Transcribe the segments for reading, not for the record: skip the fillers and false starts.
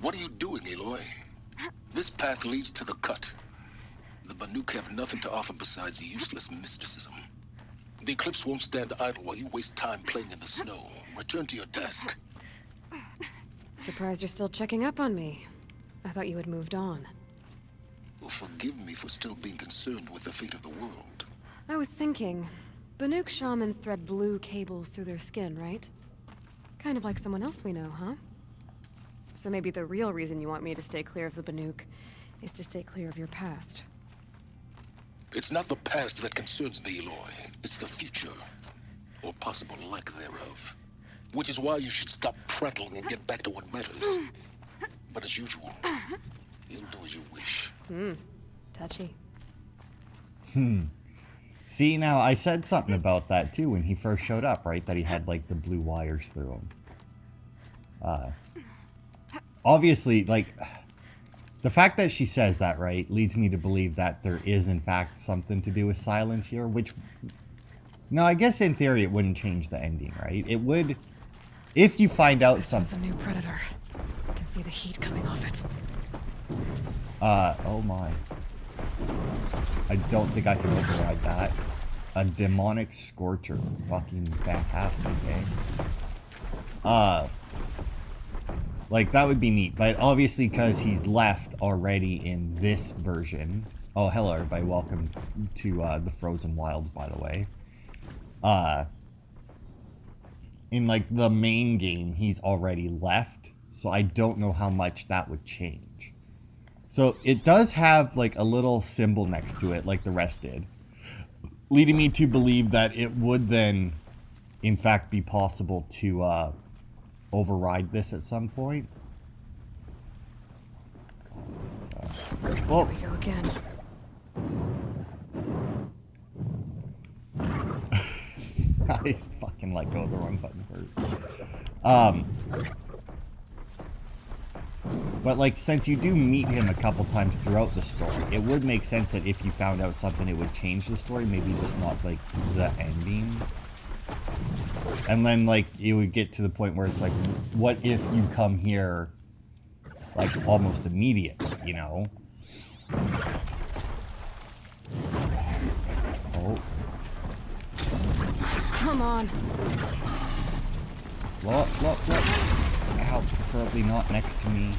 What are you doing, Aloy? This path leads to the cut. The Banuk have nothing to offer besides useless mysticism. The Eclipse won't stand idle while you waste time playing in the snow. Return to your desk. Surprised you're still checking up on me. I thought you had moved on. Well, forgive me for still being concerned with the fate of the world. I was thinking, Banuk shamans thread blue cables through their skin, right? Kind of like someone else we know, huh? So maybe the real reason you want me to stay clear of the Banuk is to stay clear of your past. It's not the past that concerns me, Aloy. It's the future. Or possible lack thereof. Which is why you should stop prattling and get back to what matters. But as usual, you'll do as you wish. Touchy. See, now, I said something about that, too, when he first showed up, right? That he had, like, the blue wires through him. Obviously, like, the fact that she says that, right, leads me to believe that there is, in fact, something to do with silence here, which... No, I guess in theory it wouldn't change the ending, right? It would... If you find out something... It's a new predator. I can see the heat coming off it. Oh my. I don't think I can override that. A demonic scorcher. Fucking fantastic, eh? Like, that would be neat. But obviously, because he's left already in this version. Oh, hello, everybody. Welcome to the Frozen Wilds, by the way. In, like, the main game, he's already left. So I don't know how much that would change. So it does have, like, a little symbol next to it, like the rest did. Leading me to believe that it would then, in fact, be possible to override this at some point. Here we go again. I fucking let go of the wrong button first. But, like, since you do meet him a couple times throughout the story, it would make sense that if you found out something, it would change the story. Maybe just not, like, the ending. And then, like, you would get to the point where it's like, what if you come here, like, almost immediately, you know? Oh. Come on. Look. Ow, preferably not next to me.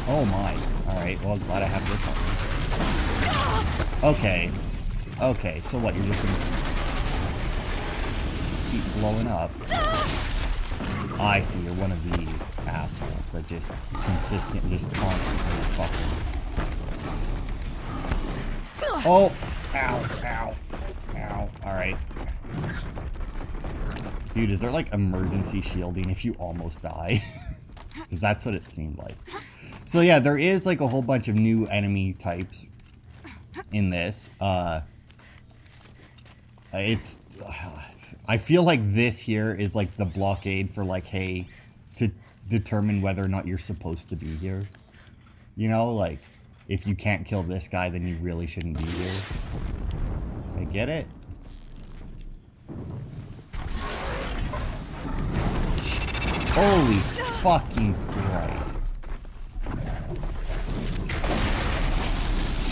Oh my. Alright, well, glad I have this on. Okay, so what, you're just gonna keep blowing up? I see, you're one of these assholes that just constantly fucking... Oh! Ow. Alright. Dude, is there, like, emergency shielding if you almost die? Because that's what it seemed like. So, yeah, there is, like, a whole bunch of new enemy types in this. I feel like this here is, like, the blockade for, like, hey, to determine whether or not you're supposed to be here. You know, like, if you can't kill this guy, then you really shouldn't be here. I get it. Holy fucking Christ.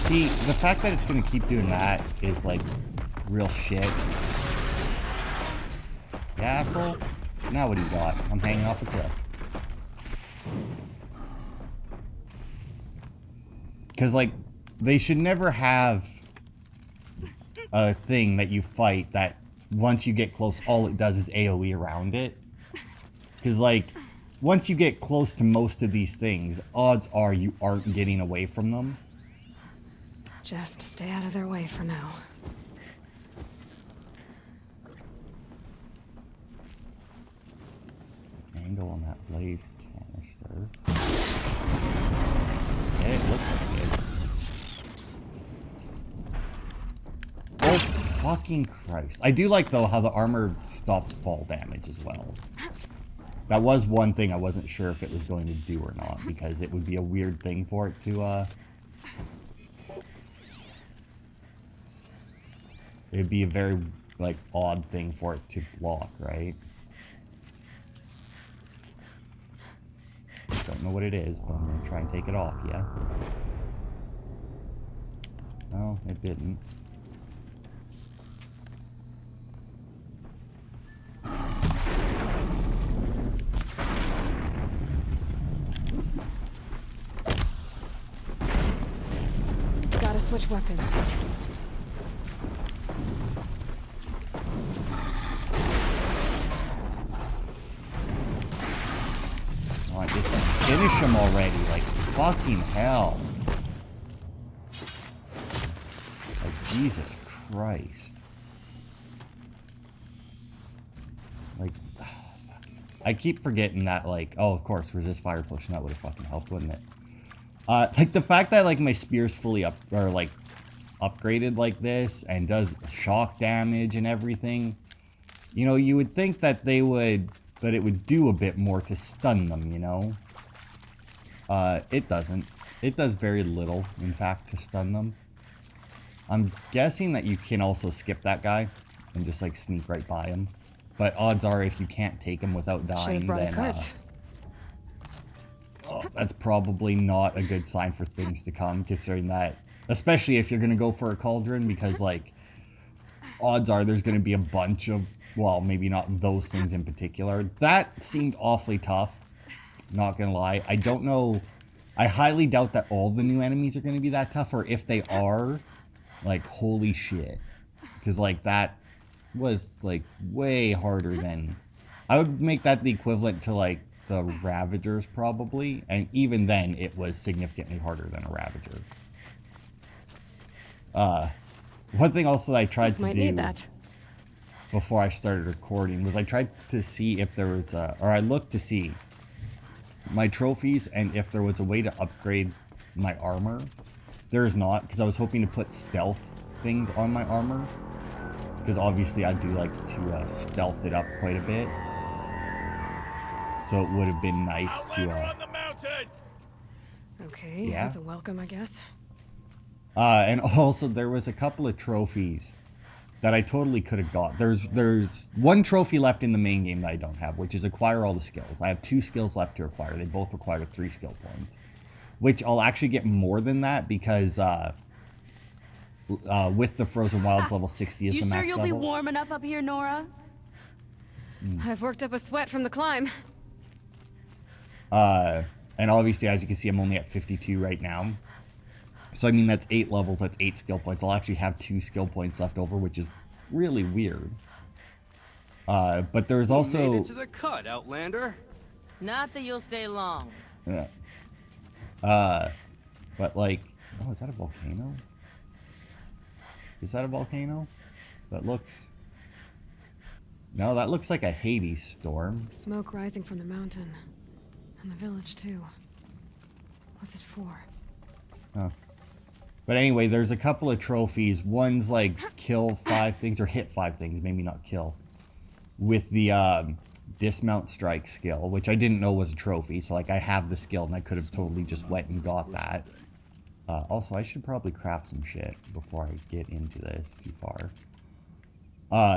See, the fact that it's gonna keep doing that is, like, real shit. You asshole? Now what do you got? I'm hanging off a cliff. Because, like, they should never have a thing that you fight that once you get close, all it does is AoE around it. Because, like, once you get close to most of these things, odds are you aren't getting away from them. Just stay out of their way for now. Angle on that blaze canister. Okay, it looks like it. Oh, fucking Christ. I do like, though, how the armor stops fall damage as well. That was one thing I wasn't sure if it was going to do or not, because it would be a weird thing for it to, it'd be a very, like, odd thing for it to block, right? Don't know what it is, but I'm gonna try and take it off, yeah? No, it didn't. Gotta switch weapons. Oh, just finish him already, like fucking hell. Like Jesus Christ. Like I keep forgetting that, like, oh, of course, resist fire potion, that would have fucking helped, wouldn't it? Like the fact that like my spear's fully up or like upgraded like this and does shock damage and everything, you know, you would think that it would do a bit more to stun them, you know? It doesn't. It does very little, in fact, to stun them. I'm guessing that you can also skip that guy and just like sneak right by him. But odds are, if you can't take him without dying, then that's probably not a good sign for things to come, considering that, especially if you're going to go for a cauldron, because like odds are there's going to be a bunch of, well, maybe not those things in particular. That seemed awfully tough, not going to lie. I don't know, I highly doubt that all the new enemies are going to be that tough, or if they are, like, holy shit, because like that was like way harder than, I would make that the equivalent to like the Ravagers probably, and even then it was significantly harder than a Ravager. One thing also I tried to do before I started recording was I tried to see if there was or I looked to see my trophies and if there was a way to upgrade my armor. There is not, because I was hoping to put stealth things on my armor, because obviously I do like to stealth it up quite a bit. So it would have been nice to Okay, yeah. that's a welcome, I guess. And also there was a couple of trophies that I totally could have got. There's one trophy left in the main game that I don't have, which is acquire all the skills. I have 2 skills left to acquire. They both require 3 skill points, which I'll actually get more than that because with the Frozen Wilds level 60 is the max level. You sure you'll be warm enough up here, Nora? I've worked up a sweat from the climb. And obviously, as you can see, I'm only at 52 right now. So, I mean, that's 8 levels, that's 8 skill points. I'll actually have 2 skill points left over, which is really weird. But there's also... You made it to the cut, Outlander. Not that you'll stay long. Yeah. But like... Oh, is that a volcano? Is that a volcano? That looks... No, that looks like a Hades storm. Smoke rising from the mountain. And the village, too. What's it for? Oh. But anyway, there's a couple of trophies. One's like kill 5 things, or hit 5 things, maybe not kill, with the dismount strike skill, which I didn't know was a trophy. So like I have the skill and I could have totally just went and got that. Also, I should probably craft some shit before I get into this too far.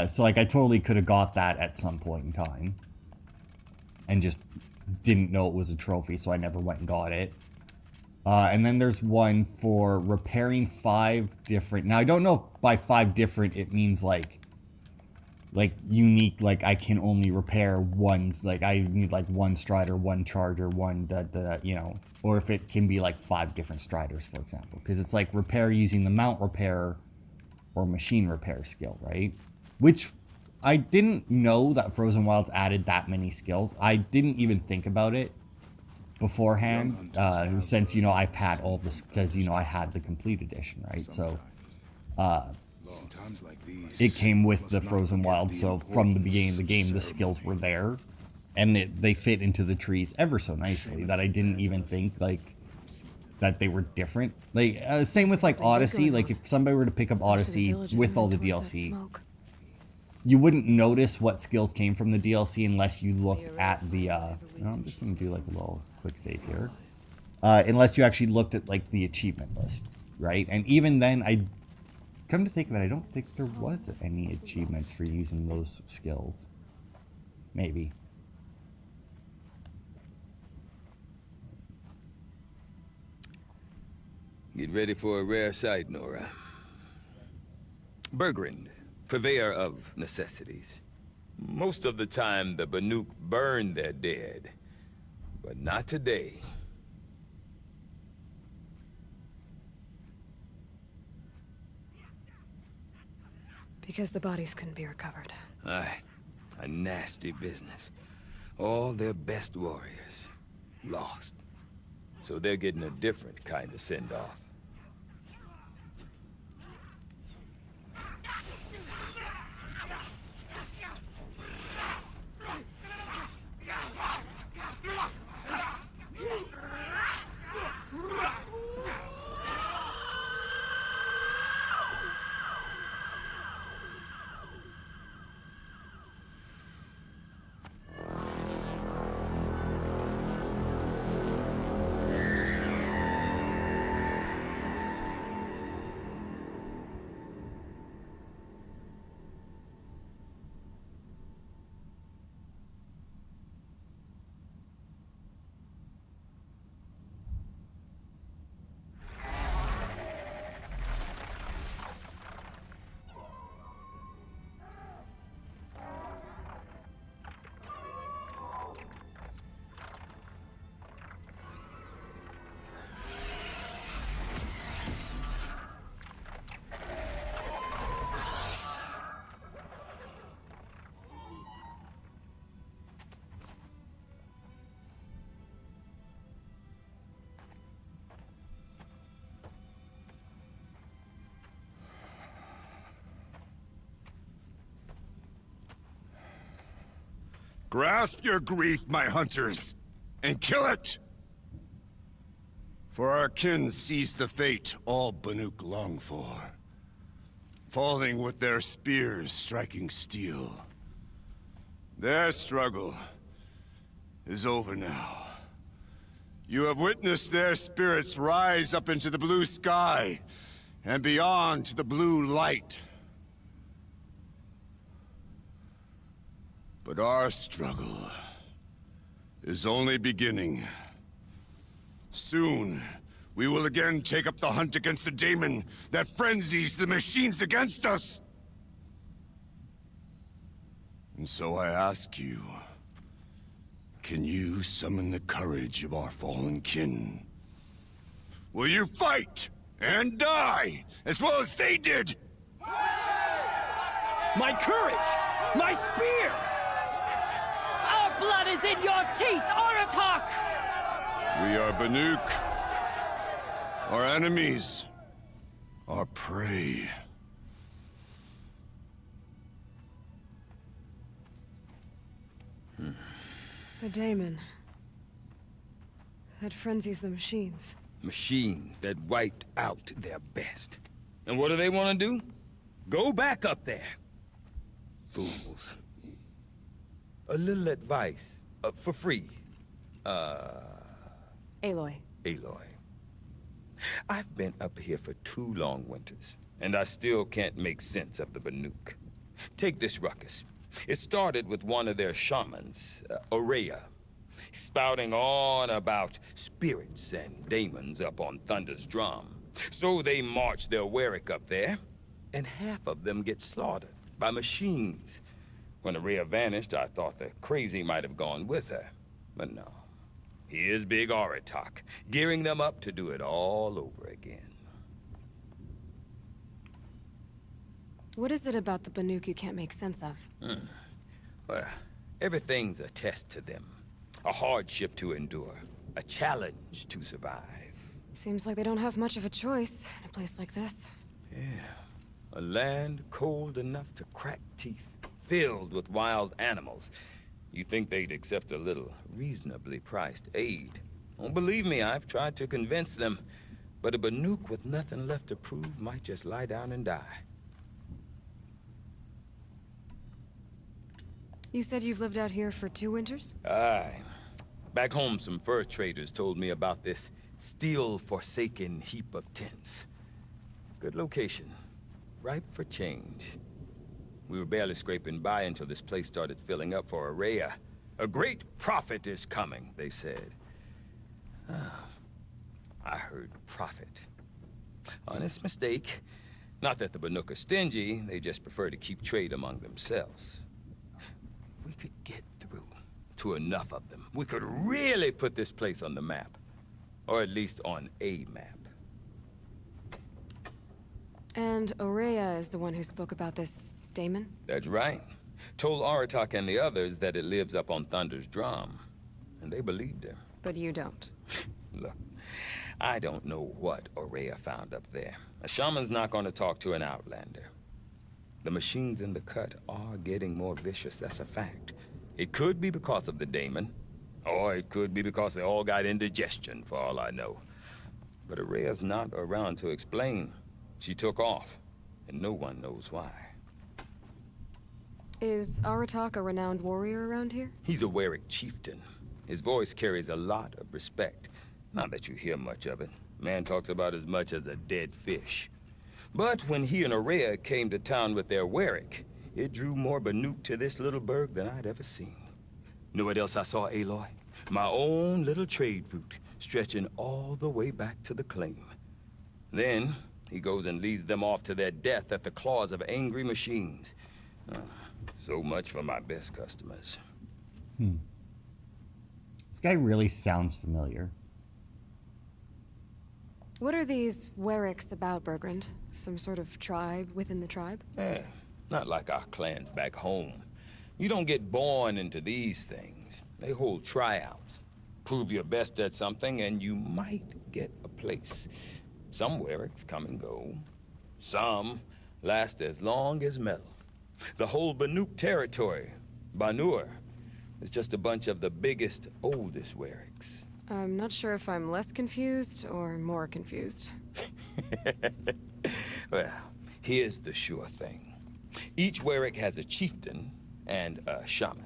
So like I totally could have got that at some point in time and just didn't know it was a trophy, so I never went and got it. And then there's one for repairing 5 different... Now, I don't know if by 5 different it means, like unique, like, I can only repair one... Like, I need, like, 1 Strider, 1 Charger, 1... you know... Or if it can be, like, 5 different Striders, for example. Because it's, like, repair using the mount repair or machine repair skill, right? Which... I didn't know that Frozen Wilds added that many skills. I didn't even think about it beforehand, since, you know, I've had all this, because, you know, I had the complete edition, right? So, it came with the Frozen Wilds, so from the beginning of the game, the skills were there, and they fit into the trees ever so nicely, that I didn't even think, like, that they were different. Like, same with, like, Odyssey. Like, if somebody were to pick up Odyssey with all the DLC, you wouldn't notice what skills came from the DLC unless you looked at the, no, I'm just going to do like a little quick save here. Unless you actually looked at like the achievement list, right? And even then, come to think of it, I don't think there was any achievements for using those skills. Maybe. Get ready for a rare sight, Nora. Bergrand, purveyor of necessities. Most of the time, the Banuk burn their dead. But not today. Because the bodies couldn't be recovered. Aye. A nasty business. All their best warriors lost. So they're getting a different kind of send-off. Grasp your grief, my hunters, and kill it! For our kin sees the fate all Banuk long for. Falling with their spears striking steel. Their struggle is over now. You have witnessed their spirits rise up into the blue sky, and beyond to the blue light. But our struggle is only beginning. Soon, we will again take up the hunt against the daemon that frenzies the machines against us. And so I ask you, can you summon the courage of our fallen kin? Will you fight and die as well as they did? My courage! My spear! Our blood is in your teeth, Aratak! We are Banuk. Our enemies. Our prey. The daemon. That frenzies the machines. Machines that wiped out their best. And what do they want to do? Go back up there. Fools. A little advice, for free. Aloy. Aloy. I've been up here for 2 long winters, and I still can't make sense of the Banuk. Take this ruckus. It started with one of their shamans, Ourea, spouting on about spirits and daemons up on Thunder's drum. So they march their Warwick up there, and half of them get slaughtered by machines. When Ourea vanished, I thought the crazy might have gone with her, but no. Here's Big Aratak, gearing them up to do it all over again. What is it about the Banuk you can't make sense of? Well, everything's a test to them. A hardship to endure. A challenge to survive. Seems like they don't have much of a choice in a place like this. Yeah. A land cold enough to crack teeth. Filled with wild animals. You think they'd accept a little reasonably priced aid. Don't believe me, I've tried to convince them. But a Banuk with nothing left to prove might just lie down and die. You said you've lived out here for 2 winters? Aye. Back home, some fur traders told me about this steel-forsaken heap of tents. Good location. Ripe for change. We were barely scraping by until this place started filling up for Ourea. A great prophet is coming, they said. I heard prophet. Honest mistake. Not that the Banuk are stingy, they just prefer to keep trade among themselves. We could get through to enough of them. We could really put this place on the map. Or at least on a map. And Aurea is the one who spoke about this daemon? That's right. Told Aratak and the others that it lives up on Thunder's drum. And they believed him. But you don't. Look, I don't know what Aurea found up there. A shaman's not going to talk to an outlander. The machines in the cut are getting more vicious, that's a fact. It could be because of the daemon, or it could be because they all got indigestion, for all I know. But Aurea's not around to explain. She took off, and no one knows why. Is Aratak a renowned warrior around here? He's a Werik chieftain. His voice carries a lot of respect. Not that you hear much of it. Man talks about as much as a dead fish. But when he and Aurea came to town with their Werik, it drew more Banuk to this little burg than I'd ever seen. Know what else I saw, Aloy? My own little trade route, stretching all the way back to the claim. Then, he goes and leads them off to their death at the claws of angry machines. So much for my best customers. This guy really sounds familiar. What are these Weriks about, Bergrand? Some sort of tribe within the tribe? Not like our clans back home. You don't get born into these things. They hold tryouts. Prove your best at something and you might get a place. Some Weriks come and go. Some last as long as metal. The whole Banuk territory, Banur, is just a bunch of the biggest, oldest Weriks. I'm not sure if I'm less confused or more confused. Well, here's the sure thing. Each Werik has a chieftain and a shaman.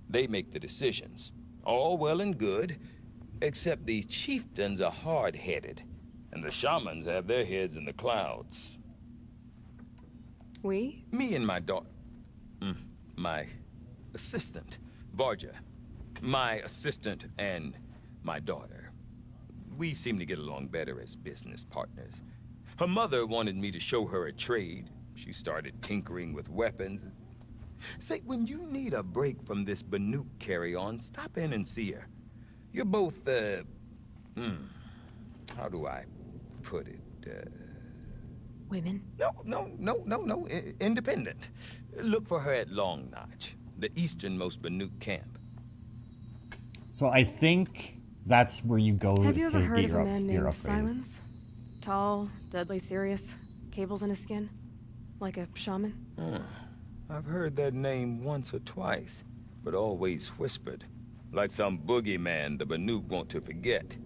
They make the decisions. All well and good, except the chieftains are hard-headed, and the shamans have their heads in the clouds. We? Me and my daughter... my assistant, Varja. My assistant and my daughter. We seem to get along better as business partners. Her mother wanted me to show her a trade. She started tinkering with weapons. Say, when you need a break from this Banuk carry-on, stop in and see her. You're both, how do I put it, Women? No, independent. Look for her at Long Notch, the easternmost Banuk camp. So I think that's where you go Have you to ever heard get of your a man your named upgrade. Silence? Tall, deadly serious, cables in his skin? Like a shaman? I've heard that name once or twice, but always whispered. Like some boogeyman the Banuk want to forget.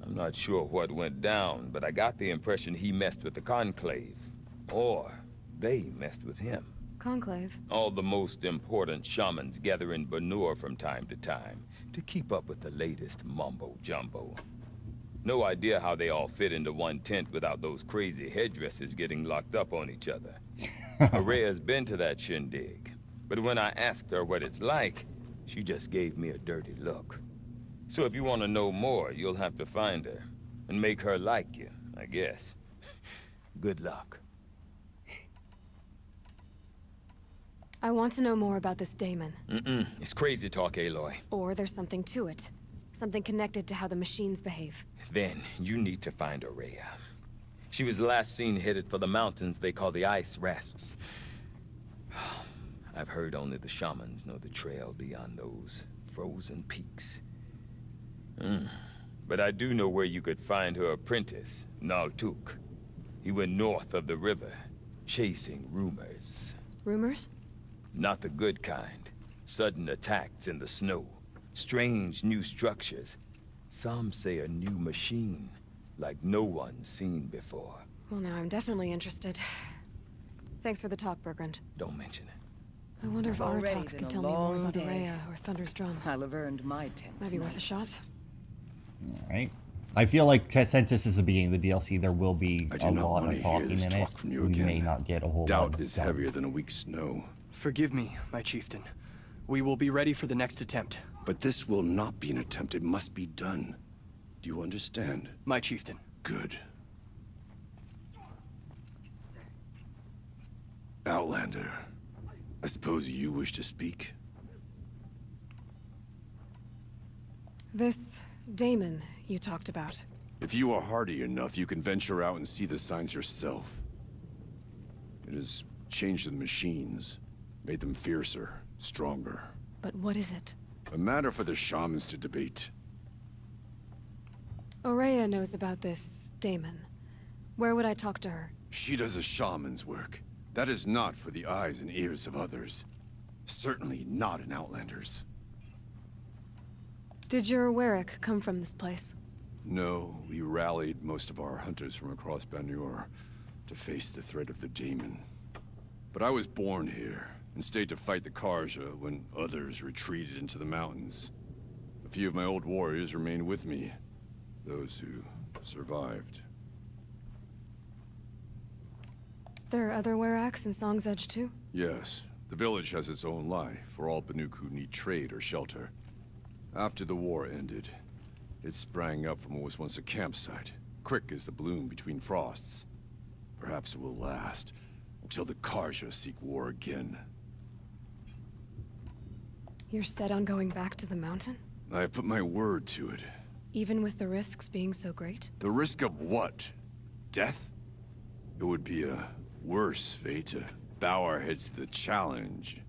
I'm not sure what went down, but I got the impression he messed with the Conclave. Or they messed with him. Conclave? All the most important shamans gather in Banur from time to time to keep up with the latest mumbo-jumbo. No idea how they all fit into one tent without those crazy headdresses getting locked up on each other. Aurea's been to that shindig, but when I asked her what it's like, she just gave me a dirty look. So if you want to know more, you'll have to find her and make her like you, I guess. Good luck. I want to know more about this daemon. It's crazy talk, Aloy. Or there's something to it. Something connected to how the machines behave. Then you need to find Aurea. She was last seen headed for the mountains they call the Ice Rasps. I've heard only the shamans know the trail beyond those frozen peaks. But I do know where you could find her apprentice, Naltuk. He went north of the river, chasing rumors. Rumors? Not the good kind. Sudden attacks in the snow. Strange new structures. Some say a new machine, like no one's seen before. Well, now I'm definitely interested. Thanks for the talk, Bergrand. Don't mention it. I wonder if Already Aratak been could a tell me more long about day. Aurea or Thunder's Drum. I'll have earned my tent. Might be worth a shot. Right. I feel like since this is the beginning of the DLC, there will be I do a not lot want to of hear talking this in talk it. from you We again. may not get a whole lot Doubt of is stuff. heavier than a week's snow. Forgive me, my chieftain. We will be ready for the next attempt. But this will not be an attempt. It must be done. Do you understand? My chieftain. Good. Outlander, I suppose you wish to speak? This Damon you talked about. If you are hardy enough, you can venture out and see the signs yourself. It has changed the machines, made them fiercer, stronger. But what is it? A matter for the shamans to debate. Ourea knows about this Damon. Where would I talk to her? She does a shaman's work. That is not for the eyes and ears of others. Certainly not an Outlander's. Did your Warwick come from this place? No, we rallied most of our hunters from across Banur to face the threat of the Demon. But I was born here, and stayed to fight the Karja when others retreated into the mountains. A few of my old warriors remained with me, those who survived. There are other Weraks in Song's Edge too? Yes, the village has its own life for all Banuk who need trade or shelter. After the war ended, it sprang up from what was once a campsite, quick as the bloom between frosts. Perhaps it will last until the Karja seek war again. You're set on going back to the mountain? I have put my word to it. Even with the risks being so great? The risk of what? Death? It would be a worse fate to bow our heads to the challenge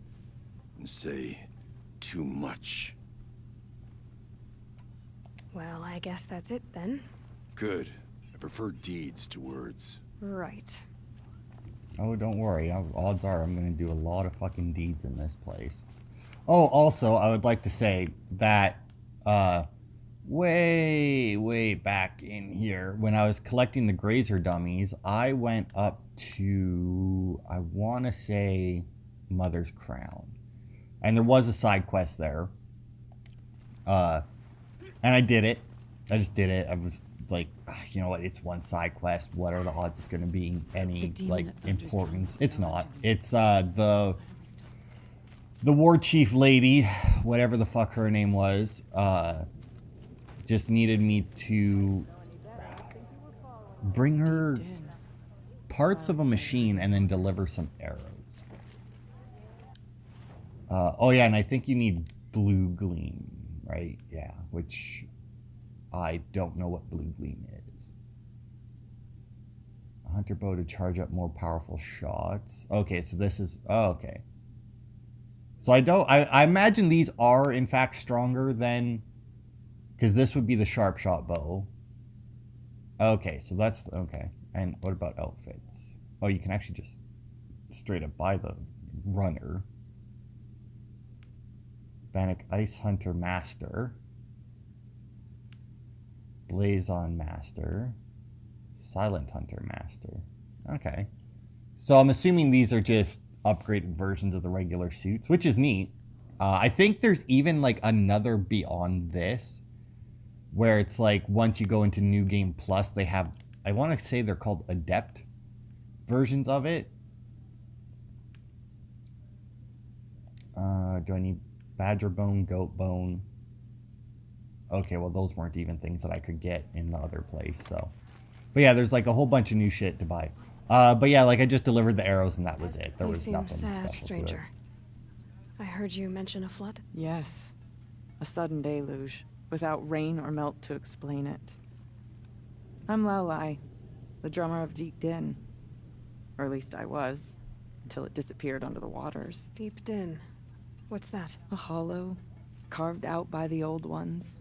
and say too much. Well, I guess that's it then. Good. I prefer deeds to words. Right. Oh, don't worry. Odds are I'm going to do a lot of fucking deeds in this place. Oh, also, I would like to say that way back in here, when I was collecting the Grazer dummies, I went up to, I want to say, Mother's Crown. And there was a side quest there. And I did it. I just did it. I was like, you know what, it's one side quest. What are the odds it's going to be any, like, importance? It's not. It's, the war chief lady, whatever the fuck her name was, just needed me to bring her parts of a machine and then deliver some arrows. Oh yeah, and I think you need blue gleam, right? Yeah, which I don't know what blue gleam is. A hunter bow to charge up more powerful shots. Okay, so this is, oh, okay. So I imagine these are in fact stronger than, because this would be the sharp shot bow. Okay, so that's, okay. And what about outfits? Oh, you can actually just straight up buy the runner. Bannock Ice Hunter Master. Blazon Master. Silent Hunter Master. Okay. So I'm assuming these are just upgraded versions of the regular suits, which is neat. I think there's even like another beyond this, where it's like once you go into New Game Plus, they have, I want to say they're called Adept versions of it. Do I need badger bone, goat bone? Okay, well those weren't even things that I could get in the other place, so. But yeah, there's like a whole bunch of new shit to buy. But yeah, like I just delivered the arrows and that was it. There was nothing sad, special stranger. to it. I heard you mention a flood. Yes. A sudden deluge, without rain or melt to explain it. I'm Laolai, the drummer of Deep Din. Or at least I was, until it disappeared under the waters. Deep Din. What's that? A hollow, carved out by the old ones.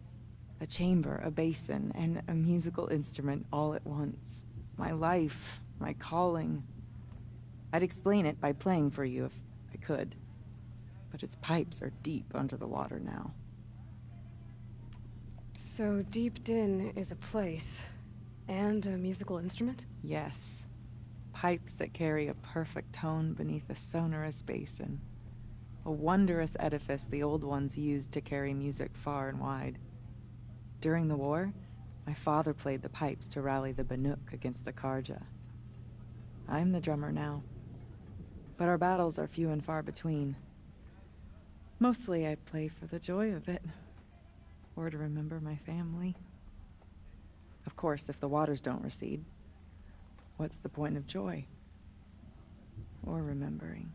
A chamber, a basin, and a musical instrument all at once. My life, my calling. I'd explain it by playing for you if I could. But its pipes are deep under the water now. So Deep Din is a place and a musical instrument? Yes. Pipes that carry a perfect tone beneath a sonorous basin. A wondrous edifice the old ones used to carry music far and wide. During the war, my father played the pipes to rally the Banuk against the Karja. I'm the drummer now. But our battles are few and far between. Mostly I play for the joy of it. Or to remember my family. Of course, if the waters don't recede, what's the point of joy? or remembering.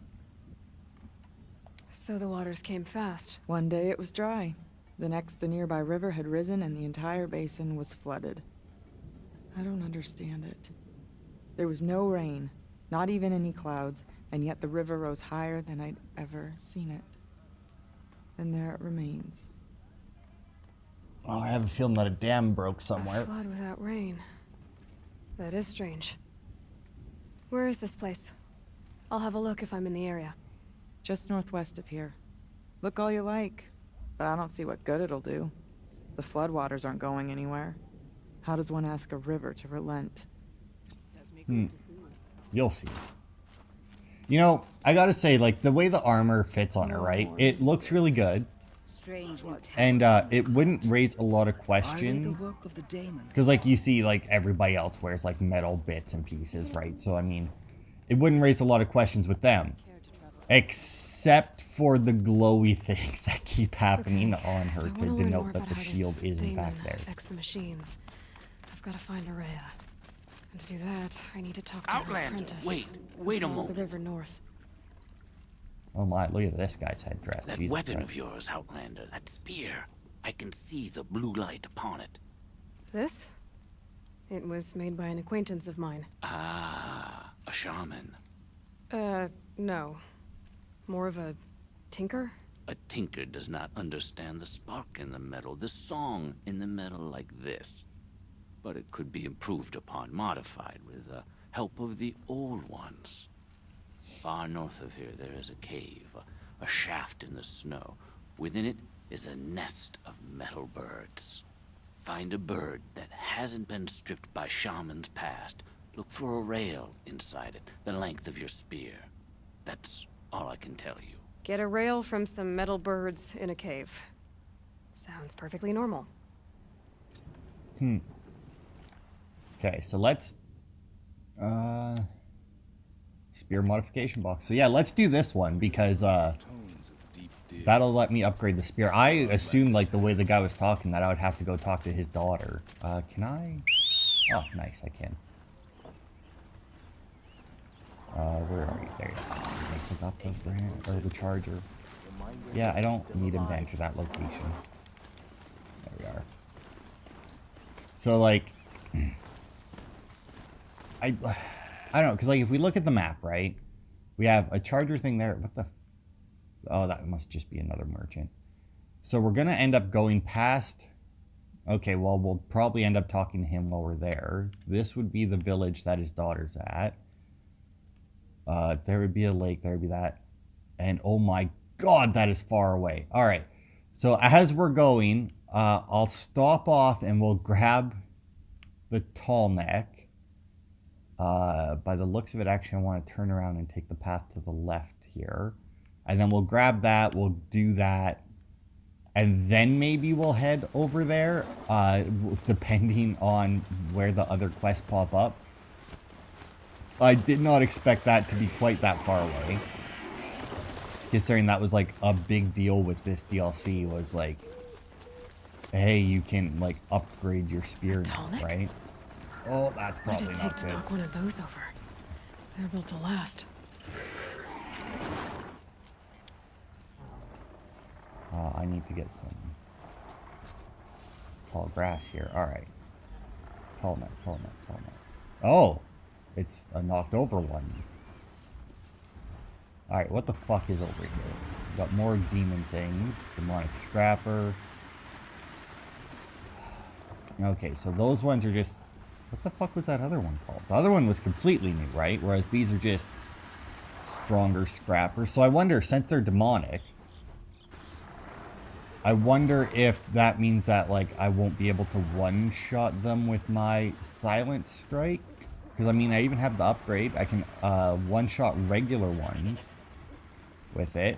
So the waters came fast. One day it was dry. The next, the nearby river had risen and the entire basin was flooded. I don't understand it. There was no rain, not even any clouds, and yet the river rose higher than I'd ever seen it. And there it remains. Oh, I have a feeling that a dam broke A somewhere. flood without rain. That is strange. Where is this place? I'll have a look if I'm in the area. Just northwest of here. Look all you like, but I don't see what good it'll do. The floodwaters aren't going anywhere. How does one ask a river to relent? You'll see. You know, I gotta say, like, the way the armor fits on her, right? It looks really good. And it wouldn't raise a lot of questions. Because, like, you see, like, everybody else wears, like, metal bits and pieces, right? So, I mean, it wouldn't raise a lot of questions with them. Except for the glowy things that keep happening on her I to wanna learn more denote that about the how this shield is, in daemon fact, there. affects the machines. I've got to find Araya. And to do that, I need to talk to her Outlander, apprentice. wait a Follow moment. the river north. Oh my, look at this guy's headdress. That Jesus weapon Christ. of yours, Outlander, that spear. I can see the blue light upon it. This? It was made by an acquaintance of mine. Ah, a shaman. No. More of a tinker? A tinker does not understand the spark in the metal, the song in the metal like this. But it could be improved upon, modified with the help of the old ones. Far north of here there is a cave, a shaft in the snow. Within it is a nest of metal birds. Find a bird that hasn't been stripped by shamans past. Look for a rail inside it, the length of your spear. That's all I can tell you. Get a rail from some metal birds in a cave. Sounds perfectly normal. Okay, so let's spear modification box. So yeah, let's do this one because that'll let me upgrade the spear. I assumed, like, the way the guy was talking, that I would have to go talk to his daughter. Can I? Oh, nice, I can. Where are you? There you go. Nice, I got the brand, or the charger. Yeah, I don't need him to enter that location. There we are. So, like, I don't know, because, like, if we look at the map, right, we have a charger thing there. What the? Oh, that must just be another merchant. So we're gonna end up going past. Okay, well, we'll probably end up talking to him while we're there. This would be the village that his daughter's at. There would be a lake. There would be that, and oh my God, that is far away. All right, so as we're going, I'll stop off and we'll grab the tall neck. By the looks of it, actually, I want to turn around and take the path to the left here. And then we'll grab that, we'll do that. And then maybe we'll head over there, depending on where the other quests pop up. I did not expect that to be quite that far away. Considering that was, like, a big deal with this DLC, was like, hey, you can, like, upgrade your spear now, Tonic? right? Oh, that's What did probably it take not to good. knock one of those over? They're built to last. I need to get some tall grass here. Alright. Tall nut, tall nut, tall nut. Oh! It's a knocked over one. Alright, what the fuck is over here? We got more demon things. Demonic scrapper. Okay, so those ones are just... What the fuck was that other one called? The other one was completely new, right? Whereas these are just stronger scrappers. So I wonder, since they're demonic, I wonder if that means that, like, I won't be able to one-shot them with my Silent Strike. Because, I mean, I even have the upgrade. I can one-shot regular ones with it.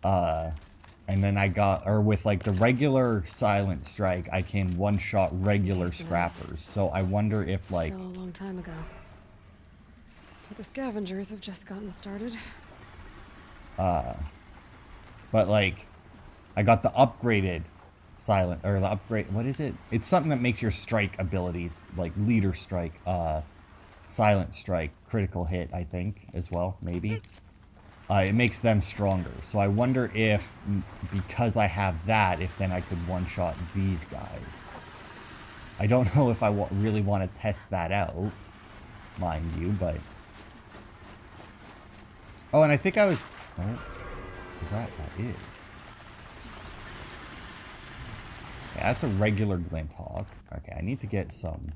And then I got, or with, like, the regular Silent Strike, I can one-shot regular Nice, nice. scrappers. So I wonder if, like, Fell a long time ago. But the scavengers have just gotten started. but, like, I got the upgraded silent, or the upgrade, what is it? It's something that makes your strike abilities, like leader strike, Silent Strike, critical hit, I think, as well, maybe. It makes them stronger. So I wonder if, because I have that, if then I could one-shot these guys. I don't know if I really want to test that out, mind you, but... Oh, and I think I was... Oh, is that? That is. Yeah, that's a regular Glinthawk. Okay, I need to get some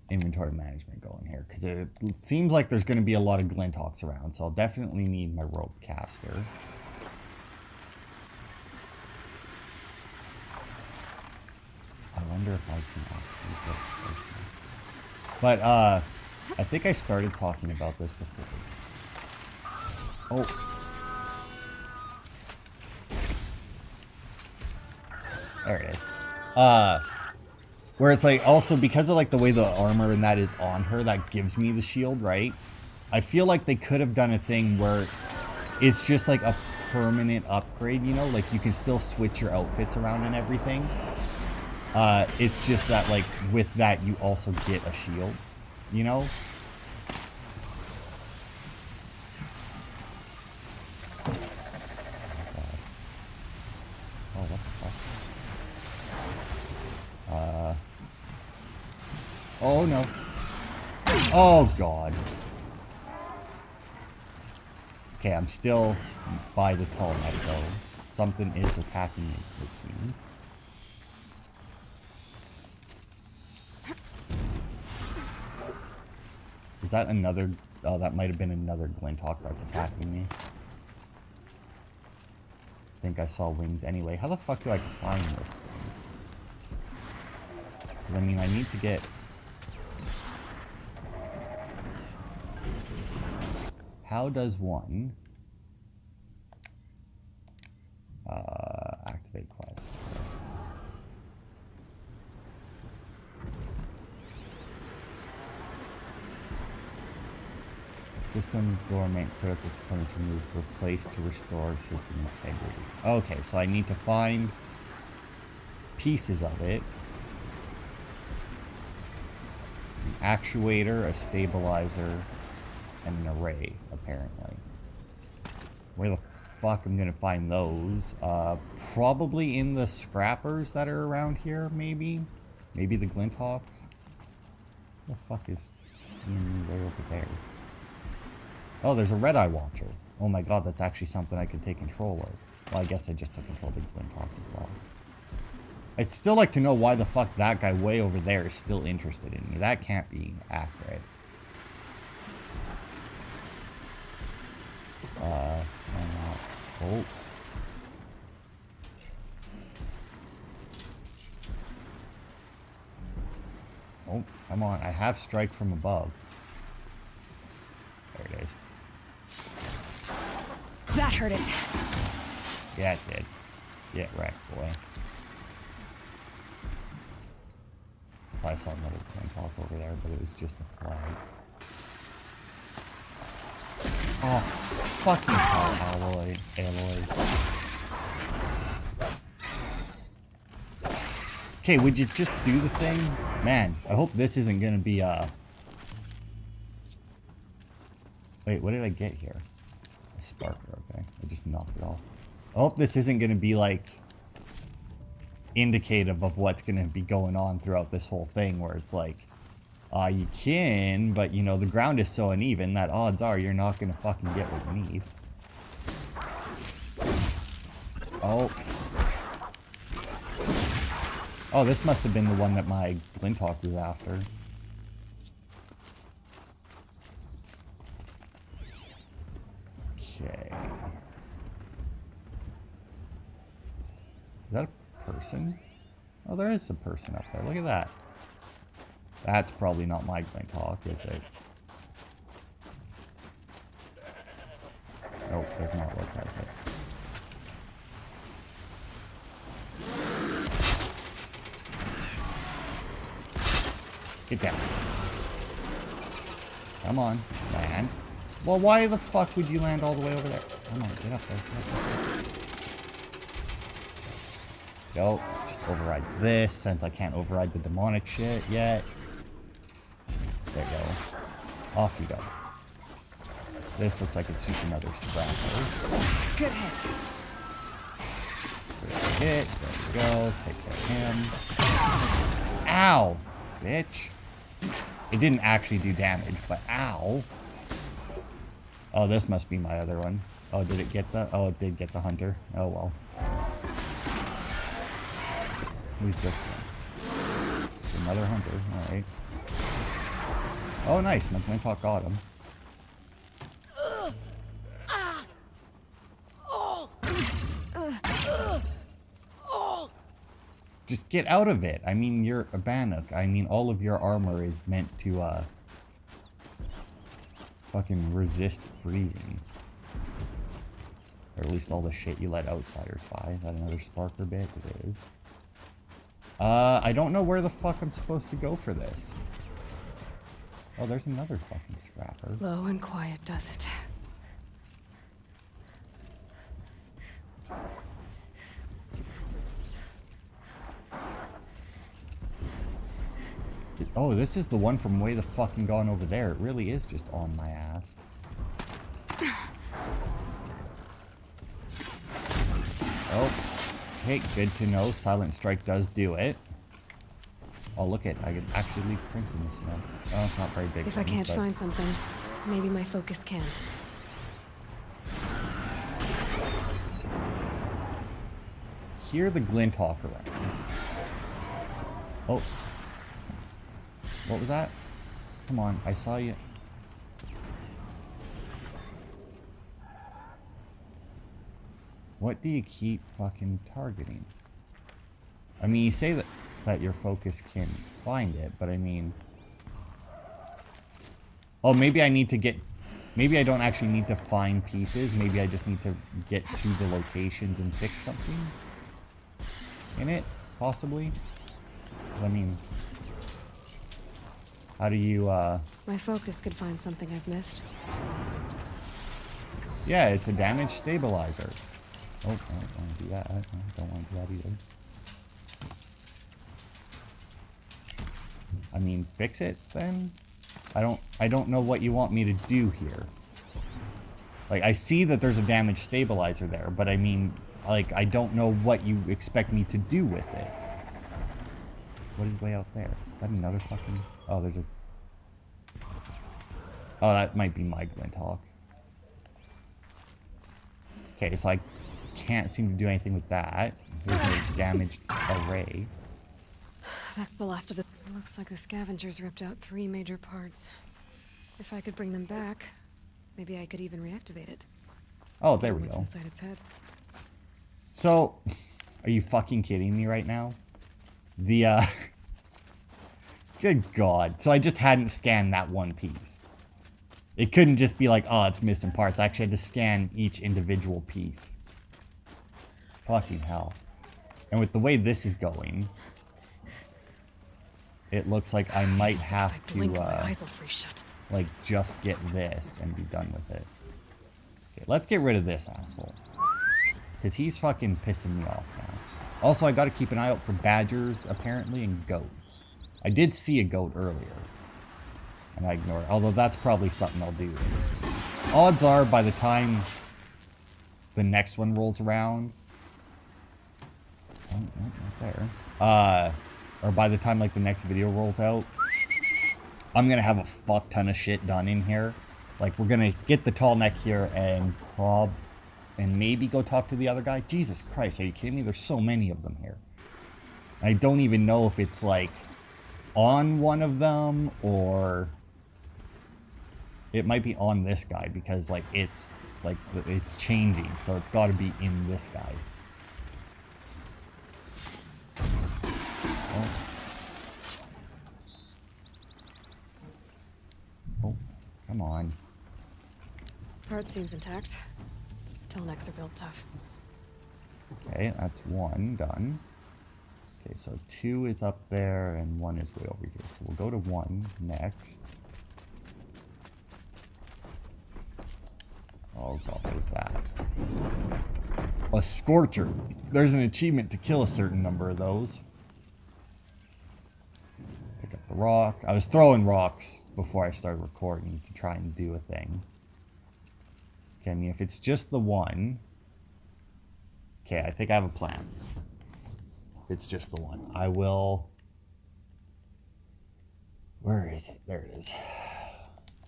inventory management going here, because it seems like there's going to be a lot of Glinthawks around, so I'll definitely need my rope caster. I wonder if I can actually get this person. But, I think I started talking about this before. Oh. There it is. Where it's like, also because of like the way the armor and that is on her, that gives me the shield, right? I feel like they could have done a thing where it's just like a permanent upgrade, you know? Like you can still switch your outfits around and everything. It's just that like with that you also get a shield, you know? Oh, what the fuck? Oh no. Oh god. Okay, I'm still by the tall net though. Something is attacking me, it seems. Is that another... Oh, that might have been another Glinthawk that's attacking me. I think I saw wings anyway. How the fuck do I climb this thing? 'Cause, I mean, I need to get... How does one... activate quest. System dormant critical components removed, replaced to restore system integrity. Okay, so I need to find pieces of it. An actuator, a stabilizer, and an array, apparently. Where the fuck I'm gonna find those? Probably in the scrappers that are around here, maybe? Maybe the Glinthawks? What the fuck is seeing me way over there? Oh, there's a Red-Eye Watcher. Oh my god, that's actually something I could take control of. Well, I guess I just took control of the Glinthawk as well. I'd still like to know why the fuck that guy way over there is still interested in me. That can't be accurate. Oh. Oh, come on. I have strike from above. There it is. That hurt it. Yeah, it did. Get wrecked, boy. I saw another Glinthawk over there, but it was just a flag. Oh, fucking hell, Aloy. Okay, would you just do the thing? Man, I hope this isn't gonna be, Wait, what did I get here? A sparker, okay. I just knocked it off. I hope this isn't gonna be, like, indicative of what's gonna be going on throughout this whole thing, where it's like, you can, but, you know, the ground is so uneven that odds are you're not gonna fucking get what you need. Oh. Oh, this must have been the one that my Glinthawk was after. Okay. Is that a person? Oh, there is a person up there. Look at that. That's probably not my Glinthawk, is it? Nope, does not look like it. Get down. Come on, land. Well, why the fuck would you land all the way over there? Come on, get up there. Go. Just override this, since I can't override the demonic shit yet. There you go. Off you go. This looks like it's just another scrapper. Good hit. Good hit. There we go. Take care of him. Ow! Bitch. It didn't actually do damage, but ow. Oh, this must be my other one. Oh, did it get the... Oh, it did get the hunter. Oh, well. Who's this one? Just another hunter. Alright. Oh, nice. My Glinthawk got him. Just get out of it. I mean, you're a Bannock. I mean, all of your armor is meant to, fucking resist freezing. Or at least all the shit you let outsiders buy. Is that another Sparker bit? It is. I don't know where the fuck I'm supposed to go for this. Oh, there's another fucking scrapper. Low and quiet does it. Oh, this is the one from way the fucking gone over there. It really is just on my ass. Oh, hey, good to know. Silent Strike does do it. Oh, look it. I could actually leave prints in the snow. Oh, it's not very big. If I ones, can't but... find something, maybe my focus can. Hear the Glinthawk around. Oh. What was that? Come on, I saw you. What do you keep fucking targeting? I mean, you say that your focus can find it, but I mean... Oh, maybe I need to get... Maybe I don't actually need to find pieces. Maybe I just need to get to the locations and fix something in it, possibly. I mean... How do you, My focus could find something I've missed. Yeah, it's a damage stabilizer. Oh, I don't want to do that. I don't want to do that either. I mean, fix it, then? I don't know what you want me to do here. Like, I see that there's a damage stabilizer there, but I mean, like, I don't know what you expect me to do with it. What is way out there? Is that another fucking... Oh, there's a... Oh, that might be my Glinthawk. Okay, so I can't seem to do anything with that. Here's a damaged array. That's the last of the... Looks like the scavengers ripped out 3 major parts. If I could bring them back, maybe I could even reactivate it. Oh, there we What's go. inside its head. So, are you fucking kidding me right now? The, Good God. So I just hadn't scanned that one piece. It couldn't just be like, oh, it's missing parts. I actually had to scan each individual piece. Fucking hell. And with the way this is going, it looks like I might have If I blink, my to, eyes will freeze shut. like, just get this and be done with it. Okay, let's get rid of this asshole. Because he's fucking pissing me off now. Also, I gotta keep an eye out for badgers, apparently, and goats. I did see a goat earlier. And I ignored it. Although that's probably something I'll do. Odds are, by the time the next one rolls around... Oh, not there. Or by the time, like, the next video rolls out, I'm gonna have a fuck ton of shit done in here. Like, we're gonna get the tall neck here and maybe go talk to the other guy. Jesus Christ, are you kidding me? There's so many of them here. I don't even know if it's, like, on one of them, or it might be on this guy, because, like, it's changing, so it's got to be in this guy. Oh, come on. Part seems intact. Telnecks are built tough. Okay, that's 1 done. Okay, so 2 is up there and 1 is way over here. So we'll go to 1 next. Oh god, what is that? A Scorcher. There's an achievement to kill a certain number of those. Pick pick up the rock. I was throwing rocks before I started recording to try and do a thing. Okay, I mean, if it's just the one... Okay, I think I have a plan. If it's just the one, I will... Where is it? There it is.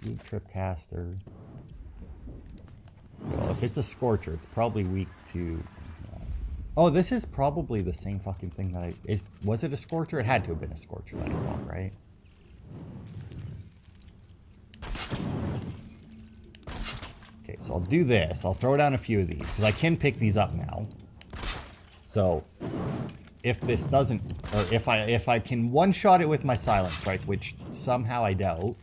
Weak Tripcaster. Well, if it's a Scorcher, it's probably weak to... Oh, this is probably the same fucking thing that I... Was it a Scorcher? It had to have been a Scorcher that I bought, right? Okay, so I'll do this. I'll throw down a few of these, because I can pick these up now. So, if this doesn't... Or if I can one-shot it with my Silent Strike, which somehow I doubt...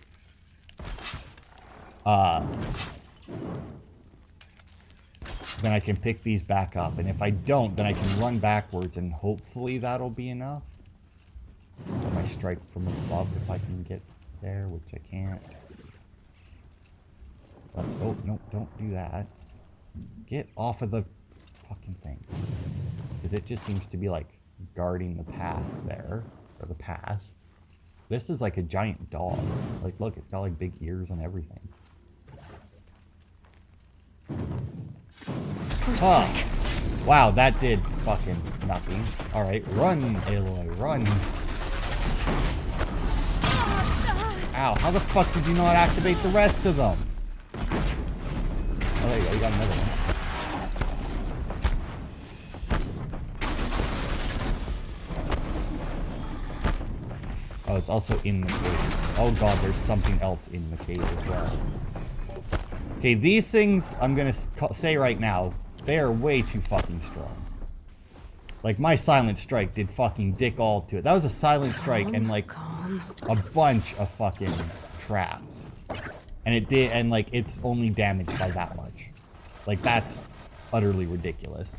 then I can pick these back up. And if I don't, then I can run backwards and hopefully that'll be enough. Or my strike from above if I can get there, which I can't. But, oh, no, don't do that. Get off of the fucking thing. Because it just seems to be like guarding the path there. Or the pass. This is like a giant dog. Like, look, it's got like big ears and everything. Oh. Wow, that did fucking nothing. Alright, run, Aloy, run. Ow, how the fuck did you not activate the rest of them? Oh, there you go, you got another one. Oh, it's also in the cave. Oh god, there's something else in the cave as well. Okay, these things, I'm gonna say right now, they are way too fucking strong. Like, my Silent Strike did fucking dick all to it. That was a Silent Strike and, like, a bunch of fucking traps. And it did, and, like, it's only damaged by that much. Like, that's utterly ridiculous.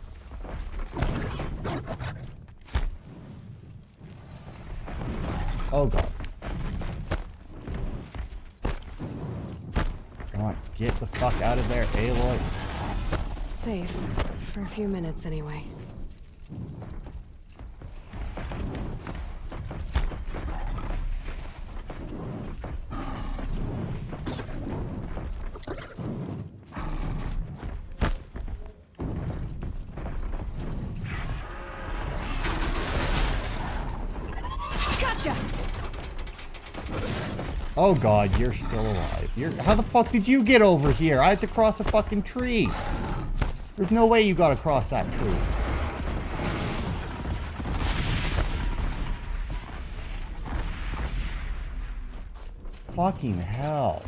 Oh, God. Come on, get the fuck out of there, Aloy. Safe. For a few minutes, anyway. Gotcha! Oh god, you're still alive. How the fuck did you get over here? I had to cross a fucking tree. There's no way you got across that tree. Fucking hell.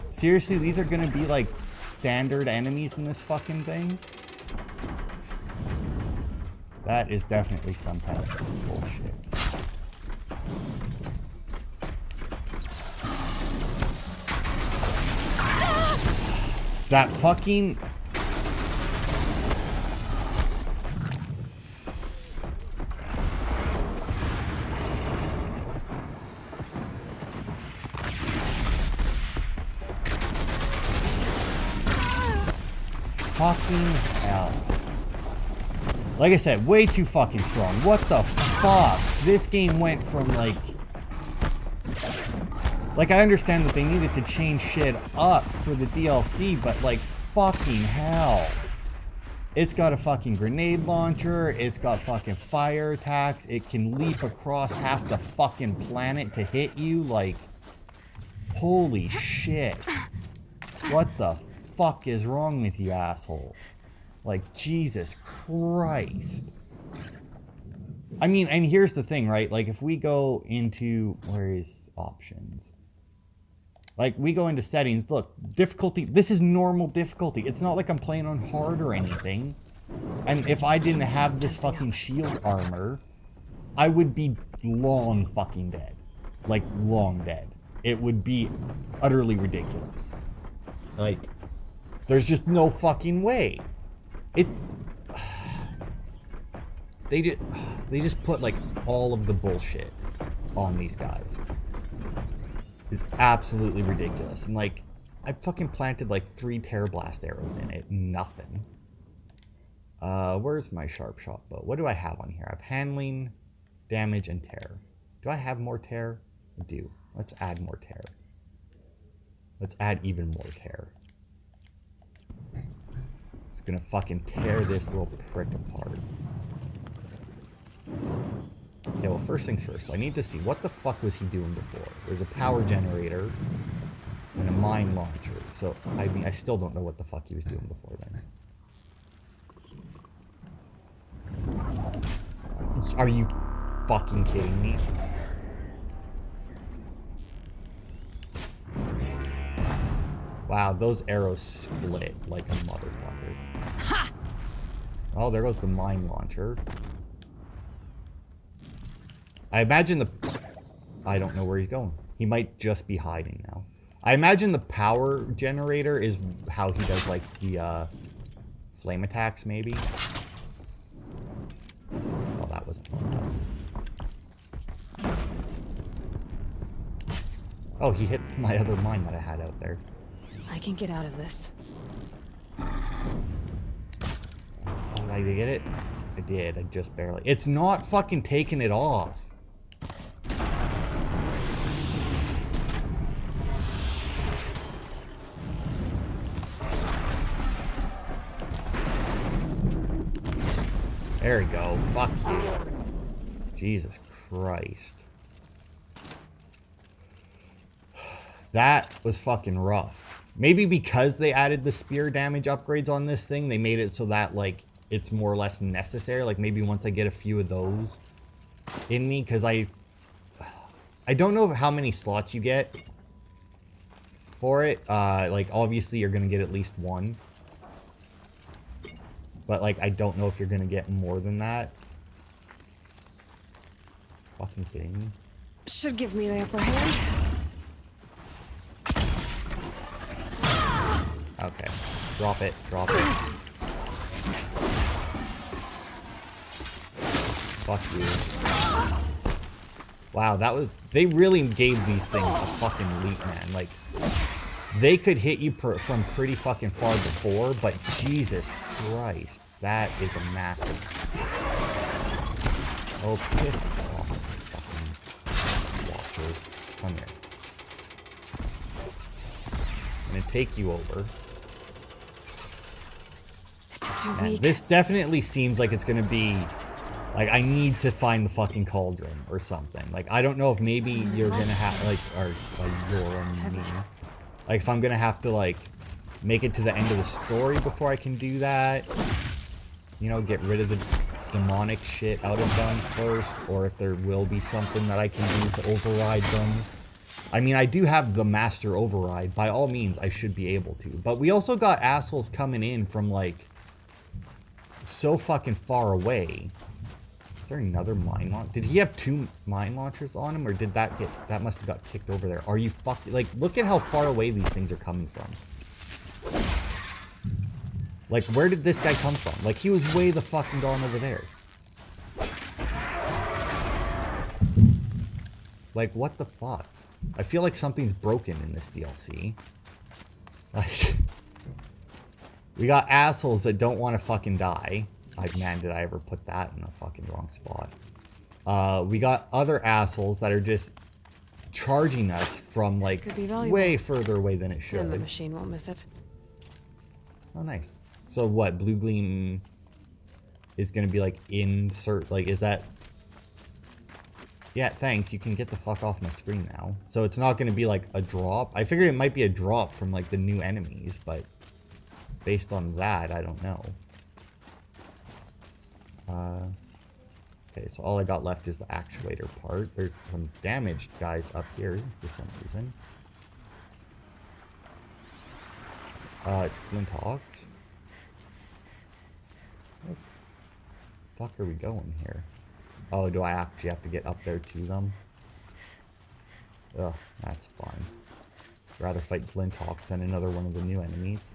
Seriously, these are gonna be like standard enemies in this fucking thing? That is definitely some kind of bullshit. That fucking... Fucking hell. Like I said, way too fucking strong. What the fuck? This game went from like... Like, I understand that they needed to change shit up for the DLC, but like, fucking hell. It's got a fucking grenade launcher, it's got fucking fire attacks, it can leap across half the fucking planet to hit you, like... Holy shit. What the fuck is wrong with you assholes? Like, Jesus Christ. I mean, and here's the thing, right? Like, if we go into... Where is options? Like, we go into settings. Look, difficulty. This is normal difficulty. It's not like I'm playing on hard or anything. And if I didn't have this fucking shield armor, I would be long fucking dead. Like, long dead. It would be utterly ridiculous. Like, there's just no fucking way. They just put, like, all of the bullshit on these guys. It's absolutely ridiculous. And, like, I fucking planted, like, 3 Terror Blast arrows in it. Nothing. Where's my Sharp Shot bow? What do I have on here? I have handling, damage, and terror. Do I have more tear? I do. Let's add more tear. Let's add even more tear. It's gonna fucking tear this little prick apart. Okay, well, first things first. I need to see, what the fuck was he doing before? There's a power generator and a mine launcher. So, I mean, I still don't know what the fuck he was doing before then. Are you fucking kidding me? Wow, those arrows split like a motherfucker. Ha! Oh, there goes the mine launcher. I imagine I don't know where he's going. He might just be hiding now. I imagine the power generator is how he does, like, the, flame attacks, maybe. Oh, that wasn't fun. Oh, he hit my other mine that I had out there. I can get out of this. Oh, did I get it? I did. I just barely. It's not fucking taking it off. There we go. Fuck you. Jesus Christ. That was fucking rough. Maybe because they added the spear damage upgrades on this thing, they made it so that, like, it's more or less necessary. Like, maybe once I get a few of those in me, because I don't know how many slots you get for it. Like, obviously you're going to get at least one. But, like, I don't know if you're going to get more than that. Fucking kidding me? Should give me the upper hand. Okay. Drop it. Drop it. Fuck you. Wow, that was... They really gave these things a fucking leap, man. Like, they could hit you from pretty fucking far before, but Jesus Christ. That is a massive... Oh, piss off, fucking watcher. Come here. I'm gonna take you over. Man, this definitely seems like it's gonna be like I need to find the fucking cauldron or something. Like, I don't know if maybe you're gonna have like like if I'm gonna have to like make it to the end of the story before I can do that. You know, get rid of the demonic shit out of them first, or if there will be something that I can do to override them. I mean, I do have the master override. By all means, I should be able to. But we also got assholes coming in from, like, so fucking far away. Is there another mine launcher? Did he have 2 mine launchers on him, or did that get... That must have got kicked over there. Are you fucking... Like, look at how far away these things are coming from. Like, where did this guy come from? Like, he was way the fucking gone over there. Like, what the fuck? I feel like something's broken in this DLC. Like, we got assholes that don't want to fucking die. Like, man, did I ever put that in the fucking wrong spot. We got other assholes that are just charging us from, like, way further away than it should. And the machine won't miss it. Oh, nice. So what, Blue Gleam is going to be, like, insert, like, is that... Yeah, thanks, you can get the fuck off my screen now. So it's not going to be, like, a drop. I figured it might be a drop from, like, the new enemies, but based on that, I don't know. Okay, so all I got left is the actuator part. There's some damaged guys up here for some reason. Flint Hawks. Where the fuck are we going here? Oh, do I actually have to get up there to them? Ugh, that's fine. Rather fight Flinthawks than another one of the new enemies.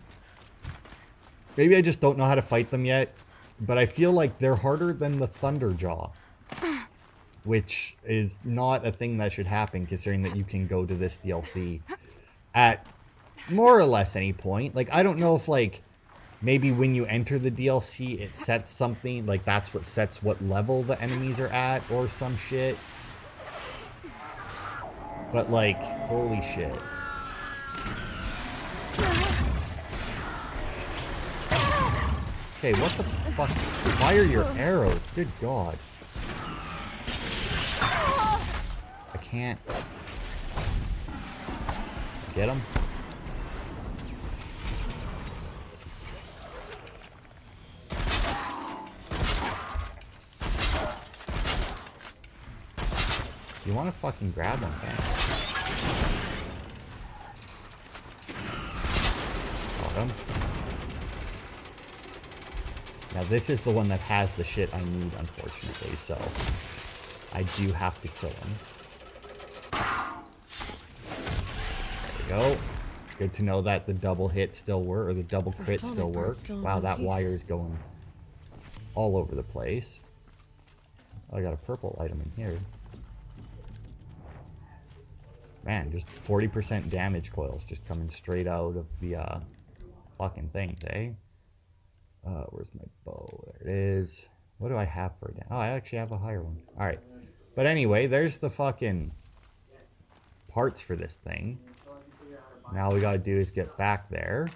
Maybe I just don't know how to fight them yet, but I feel like they're harder than the Thunderjaw. Which is not a thing that should happen, considering that you can go to this DLC at more or less any point. Like, I don't know if, like, maybe when you enter the DLC, it sets something, like that's what sets what level the enemies are at or some shit. But like, holy shit. Okay, what the fuck? Fire your arrows. Good God. I can't. Get him. You want to fucking grab him, man. Got him. Now this is the one that has the shit I need, unfortunately, so I do have to kill him. There we go. Good to know that the double hit still works, or the double crit still works. Wow, that wire is going all over the place. Oh, I got a purple item in here. Man, just 40% damage coils just coming straight out of the fucking things, eh? Where's my bow? There it is. What do I have for it? Oh, I actually have a higher one. Alright. But anyway, there's the fucking parts for this thing. Now all we gotta do is get back there.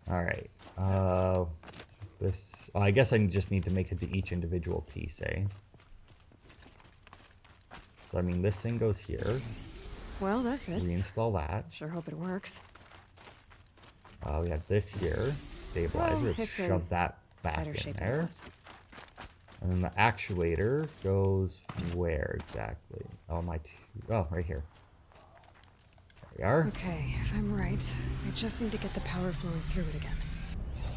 Alright. This... Oh, I guess I just need to make it to each individual piece, eh? So, I mean, this thing goes here. Well, that fits. Reinstall that. Sure hope it works. We have this here. Stabilizer. Well, Let's it's shove that back better in shape than it there. was. And then the actuator goes where exactly? Oh, oh, right here. There we are. Okay, if I'm right, I just need to get the power flowing through it again.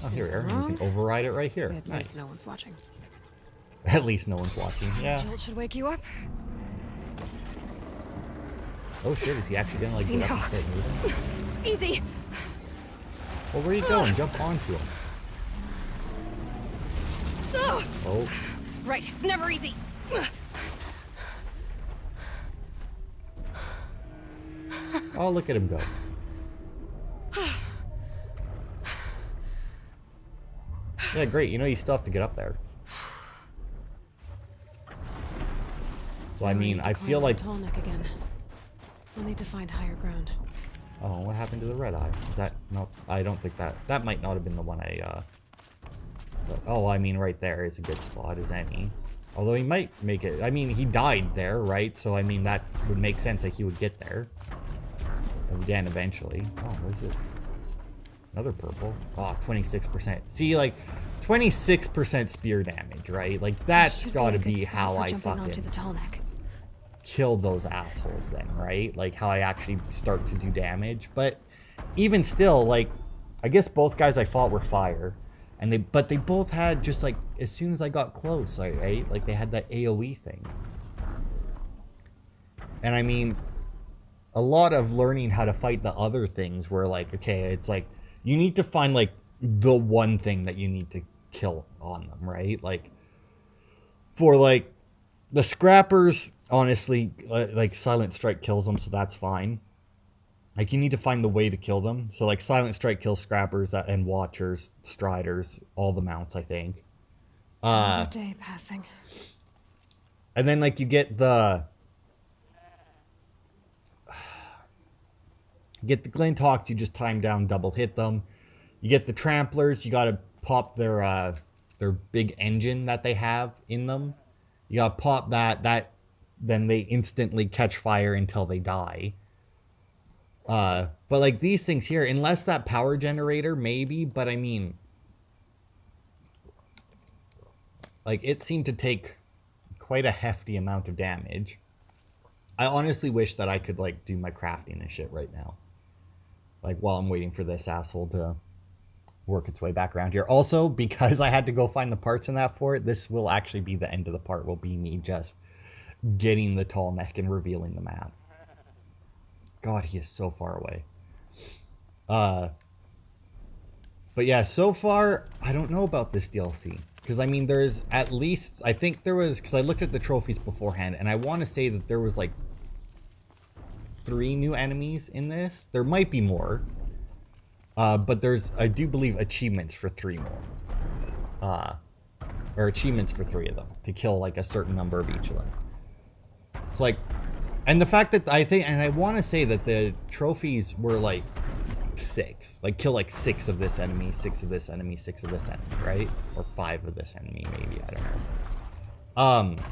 Oh, here we are. Wrong? You can override it right here. At Nice. least no one's watching. At least no one's watching. Yeah. Jolt should wake you up. Oh shit, is he actually gonna like Easy get up now. and start moving? Easy! Well, where are you going? Jump onto him. Oh. Right, it's never easy. Oh, look at him go. Yeah, great. You know, you still have to get up there. So, I mean, I feel like... Tall neck again. I'll need to find higher ground. Oh, what happened to the red eye? Is that... No, I don't think that... That might not have been the one I, But, oh, I mean, right there is a good spot as any. Although he might make it... I mean, he died there, right? So, I mean, that would make sense that he would get there. Again, eventually. Oh, what is this? Another purple. Oh, 26%. See, like, 26% spear damage, right? Like, that's gotta be how I fucking the tall neck. kill those assholes then, right? Like, how I actually start to do damage. But even still, like, I guess both guys I fought were fire. But they both had just, like, as soon as I got close, right? Like, they had that AoE thing. And I mean, a lot of learning how to fight the other things were like, okay, it's like, you need to find, like, the one thing that you need to kill on them, right? Like, for, like, the scrappers, honestly, like, Silent Strike kills them, so that's fine. Like, you need to find the way to kill them. So, like, Silent Strike kills scrappers and watchers, striders, all the mounts, I think. Another day passing. And then, like, you get the... Glinthawks, you just time down, double hit them. You get the Tramplers, you gotta pop their big engine that they have in them. You gotta pop that, then they instantly catch fire until they die. But like these things here, unless that power generator, maybe, but I mean, like it seemed to take quite a hefty amount of damage. I honestly wish that I could like do my crafting and shit right now. Like while I'm waiting for this asshole to work its way back around here. Also, because I had to go find the parts in that fort, this will actually be the end of the part, will be me just getting the tall neck and revealing the map. God, he is so far away. But yeah, so far, I don't know about this DLC. Because, I mean, there's at least, I think there was, because I looked at the trophies beforehand, and I want to say that there was like 3 new enemies in this. There might be more. But there's, I do believe, achievements for 3 more. Or achievements for 3 of them. To kill like a certain number of each of them. It's like, and the fact that I think, and I want to say that the trophies were like 6, like kill like 6 of this enemy, 6 of this enemy, 6 of this enemy, right? Or 5 of this enemy, maybe, I don't know.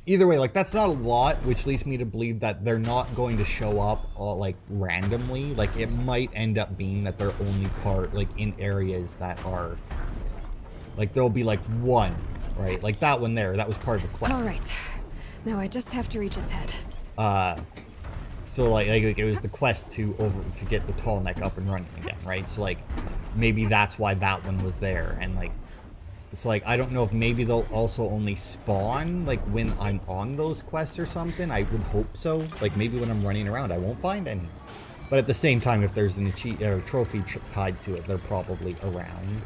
Either way, like that's not a lot, which leads me to believe that they're not going to show up like randomly. Like it might end up being that they're only like in areas that are like there'll be like one, right? Like that one there, that was part of the quest. All right. Now I just have to reach its head. So like it was the quest to get the tall neck up and running again, right? So like maybe that's why that one was there, and like it's like I don't know if maybe they'll also only spawn like when I'm on those quests or something. I would hope so. Like maybe when I'm running around I won't find any. But at the same time, if there's an trophy tied to it, they're probably around.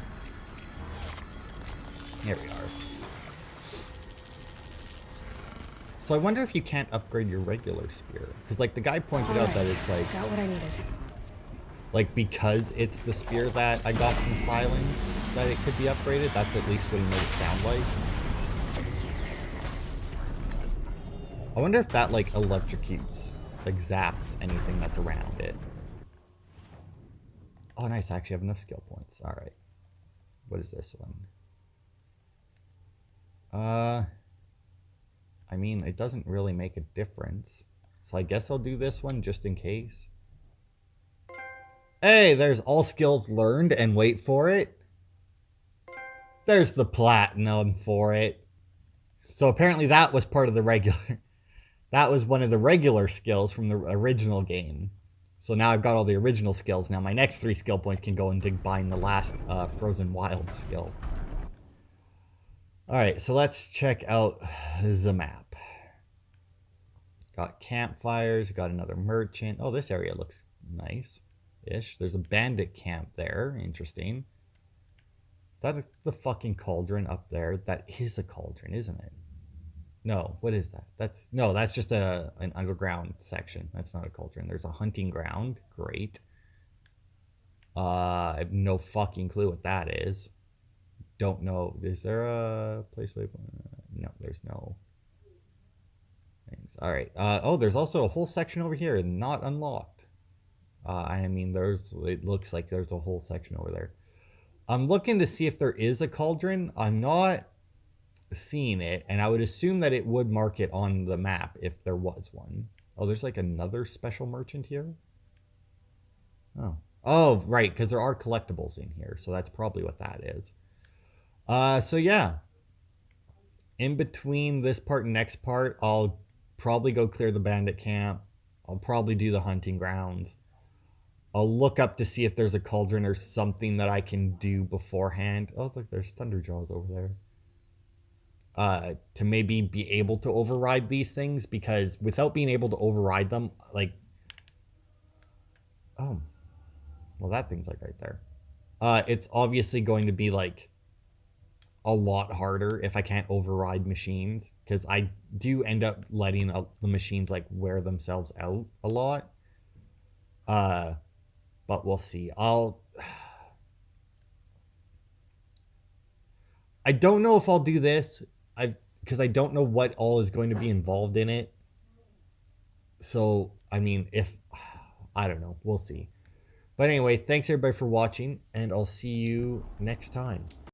Here we are. So I wonder if you can't upgrade your regular spear. Because like the guy pointed out that it's like... Got what I needed. Like because it's the spear that I got from Silence that it could be upgraded. That's at least what he made it sound like. I wonder if that like electrocutes, like zaps anything that's around it. Oh nice, I actually have enough skill points. Alright. What is this one? I mean, it doesn't really make a difference. So I guess I'll do this one just in case. Hey, there's all skills learned, and wait for it. There's the platinum for it. So apparently that was part of the regular... That was one of the regular skills from the original game. So now I've got all the original skills. Now my next 3 skill points can go into buying the last Frozen Wild skill. Alright, so let's check out the map. Got campfires, got another merchant. Oh, this area looks nice-ish. There's a bandit camp there. Interesting. That is the fucking cauldron up there. That is a cauldron, isn't it? No, what is that? That's just an underground section. That's not a cauldron. There's a hunting ground. Great. I have no fucking clue what that is. Don't know. Is there a place? No, there's no things. All right. Oh, there's also a whole section over here not unlocked. I mean, it looks like there's a whole section over there. I'm looking to see if there is a cauldron. I'm not seeing it, and I would assume that it would mark it on the map if there was one. Oh, there's like another special merchant here. Oh, right, because there are collectibles in here, so that's probably what that is. So yeah, in between this part and next part, I'll probably go clear the bandit camp. I'll probably do the hunting grounds. I'll look up to see if there's a cauldron or something that I can do beforehand. Oh, look, there's Thunderjaws over there. To maybe be able to override these things, because without being able to override them, like... Oh. Well, that thing's like right there. It's obviously going to be like a lot harder if I can't override machines, because I do end up letting the machines like wear themselves out a lot. But we'll see. I don't know if I'll do this. Because I don't know what all is going to be involved in it. So, I mean, I don't know. We'll see. But anyway, thanks everybody for watching, and I'll see you next time.